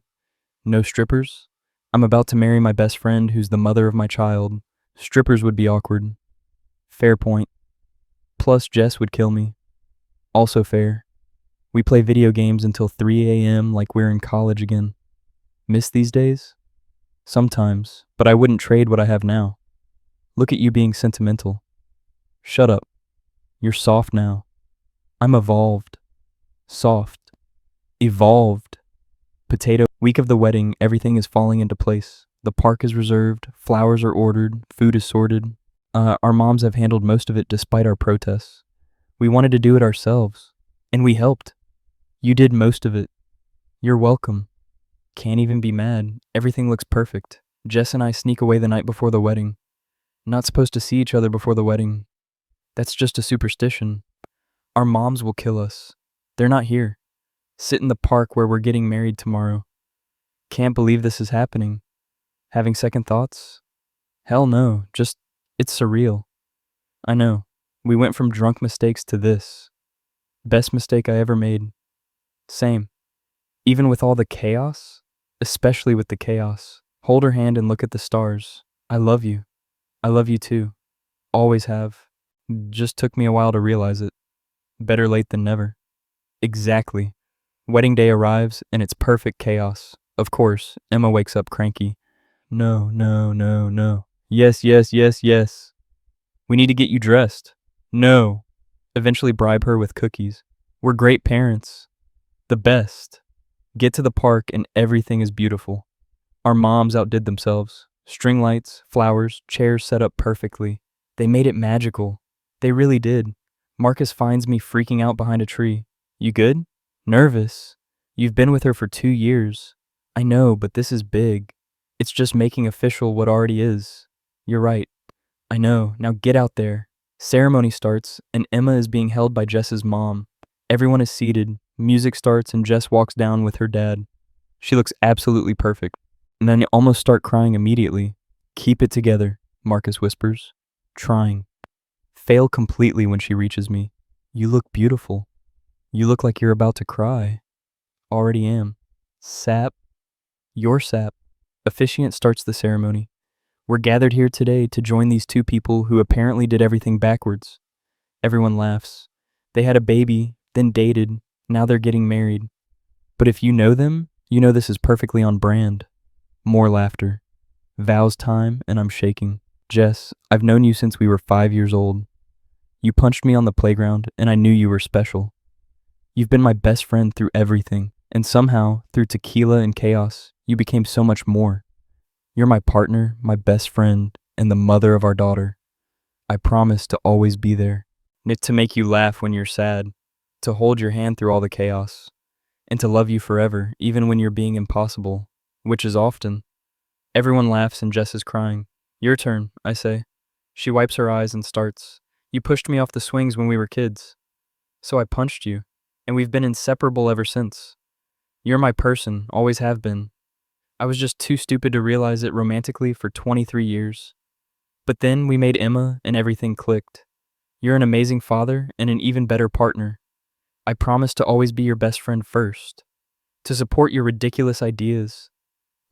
Speaker 1: No strippers? I'm about to marry my best friend who's the mother of my child. Strippers would be awkward. Fair point. Plus, Jess would kill me. Also fair. We play video games until 3 a.m. like we're in college again. Miss these days? Sometimes, but I wouldn't trade what I have now. Look at you being sentimental. Shut up. You're soft now. I'm evolved. Soft. Evolved. Potato. Week of the wedding, everything is falling into place. The park is reserved, flowers are ordered, food is sorted. Our moms have handled most of it despite our protests. We wanted to do it ourselves, and we helped. You did most of it. You're welcome. Can't even be mad. Everything looks perfect. Jess and I sneak away the night before the wedding. Not supposed to see each other before the wedding. That's just a superstition. Our moms will kill us. They're not here. Sit in the park where we're getting married tomorrow. Can't believe this is happening. Having second thoughts? Hell no, it's surreal. I know. We went from drunk mistakes to this. Best mistake I ever made. Same. Even with all the chaos? Especially with the chaos. Hold her hand and look at the stars. I love you. I love you too. Always have. Just took me a while to realize it. Better late than never. Exactly. Wedding day arrives and it's perfect chaos. Of course, Emma wakes up cranky. No, no, no, no. Yes, yes, yes, yes. We need to get you dressed. No. Eventually bribe her with cookies. We're great parents. The best. Get to the park and everything is beautiful. Our moms outdid themselves. String lights, flowers, chairs set up perfectly. They made it magical. They really did. Marcus finds me freaking out behind a tree. You good? Nervous. You've been with her for 2 years. I know, but this is big. It's just making official what already is. You're right. I know. Now get out there. Ceremony starts, and Emma is being held by Jess's mom. Everyone is seated. Music starts, and Jess walks down with her dad. She looks absolutely perfect. And then you almost start crying immediately. Keep it together, Marcus whispers. Trying. Fail completely when she reaches me. You look beautiful. You look like you're about to cry. Already am. Sap. Your sap. Officiant starts the ceremony. We're gathered here today to join these two people who apparently did everything backwards. Everyone laughs. They had a baby, then dated, now they're getting married. But if you know them, you know this is perfectly on brand. More laughter. Vows time, and I'm shaking. Jess, I've known you since we were 5 years old. You punched me on the playground, and I knew you were special. You've been my best friend through everything, and somehow, through tequila and chaos, you became so much more. You're my partner, my best friend, and the mother of our daughter. I promise to always be there. To make you laugh when you're sad, to hold your hand through all the chaos, and to love you forever, even when you're being impossible, which is often. Everyone laughs and Jess is crying. Your turn, I say. She wipes her eyes and starts. You pushed me off the swings when we were kids. So I punched you, and we've been inseparable ever since. You're my person, always have been. I was just too stupid to realize it romantically for 23 years. But then we made Emma and everything clicked. You're an amazing father and an even better partner. I promise to always be your best friend first, to support your ridiculous ideas,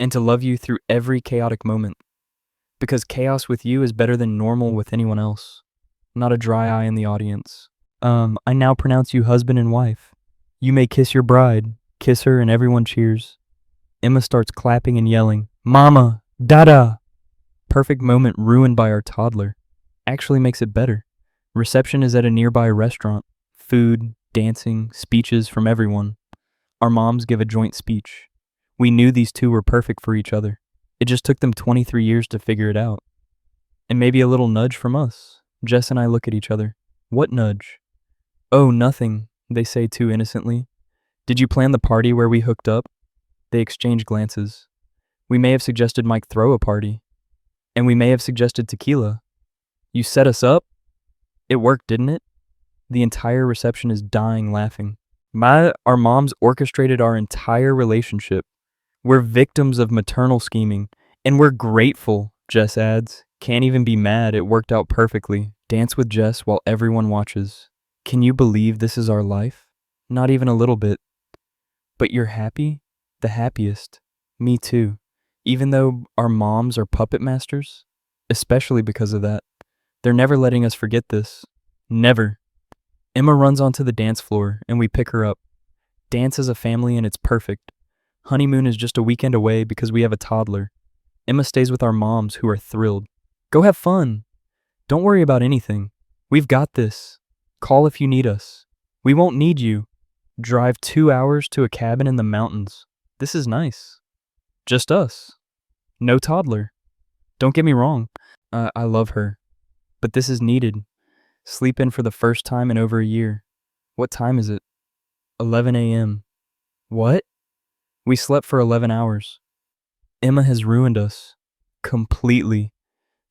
Speaker 1: and to love you through every chaotic moment. Because chaos with you is better than normal with anyone else. Not a dry eye in the audience. I now pronounce you husband and wife. You may kiss your bride. Kiss her and everyone cheers. Emma starts clapping and yelling, Mama! Dada! Perfect moment ruined by our toddler. Actually makes it better. Reception is at a nearby restaurant. Food, dancing, speeches from everyone. Our moms give a joint speech. We knew these two were perfect for each other. It just took them 23 years to figure it out. And maybe a little nudge from us. Jess and I look at each other. What nudge? Oh, nothing, they say too innocently. Did you plan the party where we hooked up? They exchange glances. We may have suggested Mike throw a party. And we may have suggested tequila. You set us up? It worked, didn't it? The entire reception is dying laughing. Our moms orchestrated our entire relationship. We're victims of maternal scheming, and we're grateful, Jess adds. Can't even be mad, it worked out perfectly. Dance with Jess while everyone watches. Can you believe this is our life? Not even a little bit. But you're happy? The happiest. Me too. Even though our moms are puppet masters? Especially because of that. They're never letting us forget this. Never. Emma runs onto the dance floor and we pick her up. Dance as a family and it's perfect. Honeymoon is just a weekend away because we have a toddler. Emma stays with our moms who are thrilled. Go have fun. Don't worry about anything. We've got this. Call if you need us. We won't need you. Drive 2 hours to a cabin in the mountains. This is nice. Just us. No toddler. Don't get me wrong. I love her. But this is needed. Sleep in for the first time in over a year. What time is it? 11 a.m. What? We slept for 11 hours. Emma has ruined us. Completely.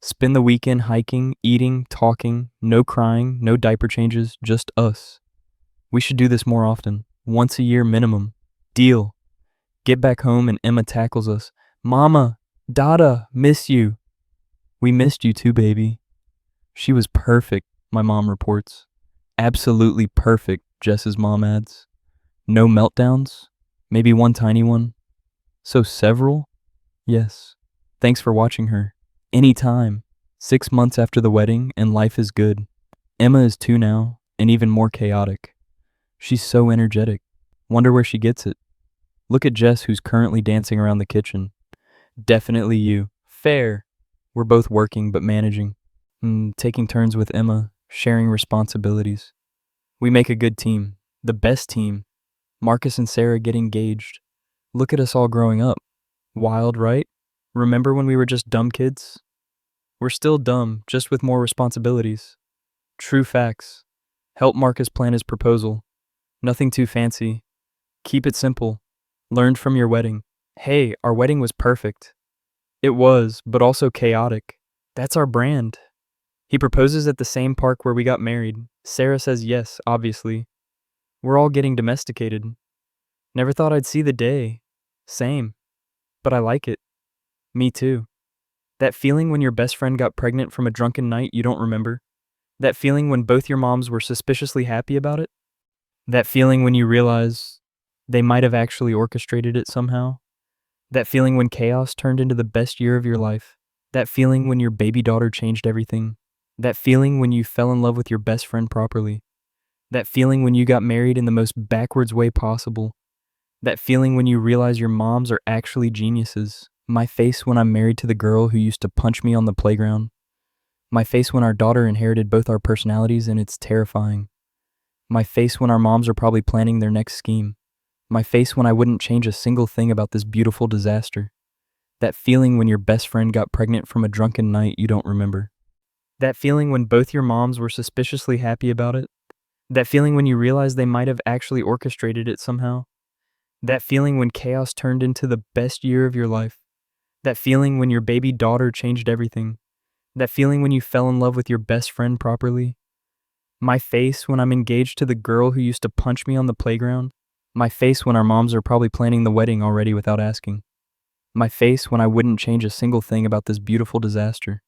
Speaker 1: Spend the weekend hiking, eating, talking, no crying, no diaper changes, just us. We should do this more often. Once a year minimum. Deal. Get back home and Emma tackles us. Mama, Dada, miss you. We missed you too, baby. She was perfect, my mom reports. Absolutely perfect, Jess's mom adds. No meltdowns? Maybe one tiny one? So several? Yes. Thanks for watching her. Anytime. 6 months after the wedding and life is good. Emma is 2 now and even more chaotic. She's so energetic. Wonder where she gets it. Look at Jess who's currently dancing around the kitchen. Definitely you. Fair. We're both working but managing. Taking turns with Emma, sharing responsibilities. We make a good team. The best team. Marcus and Sarah get engaged. Look at us all growing up. Wild, right? Remember when we were just dumb kids? We're still dumb, just with more responsibilities. True facts. Help Marcus plan his proposal. Nothing too fancy. Keep it simple. Learned from your wedding. Hey, our wedding was perfect. It was, but also chaotic. That's our brand. He proposes at the same park where we got married. Sarah says yes, obviously. We're all getting domesticated. Never thought I'd see the day. Same. But I like it. Me too. That feeling when your best friend got pregnant from a drunken night you don't remember? That feeling when both your moms were suspiciously happy about it? That feeling when you realize they might have actually orchestrated it somehow? That feeling when chaos turned into the best year of your life? That feeling when your baby daughter changed everything? That feeling when you fell in love with your best friend properly? That feeling when you got married in the most backwards way possible? That feeling when you realize your moms are actually geniuses? My face when I'm married to the girl who used to punch me on the playground? My face when our daughter inherited both our personalities and it's terrifying? My face when our moms are probably planning their next scheme? My face when I wouldn't change a single thing about this beautiful disaster? That feeling when your best friend got pregnant from a drunken night you don't remember? That feeling when both your moms were suspiciously happy about it? That feeling when you realize they might have actually orchestrated it somehow? That feeling when chaos turned into the best year of your life? That feeling when your baby daughter changed everything? That feeling when you fell in love with your best friend properly? My face when I'm engaged to the girl who used to punch me on the playground? My face when our moms are probably planning the wedding already without asking? My face when I wouldn't change a single thing about this beautiful disaster?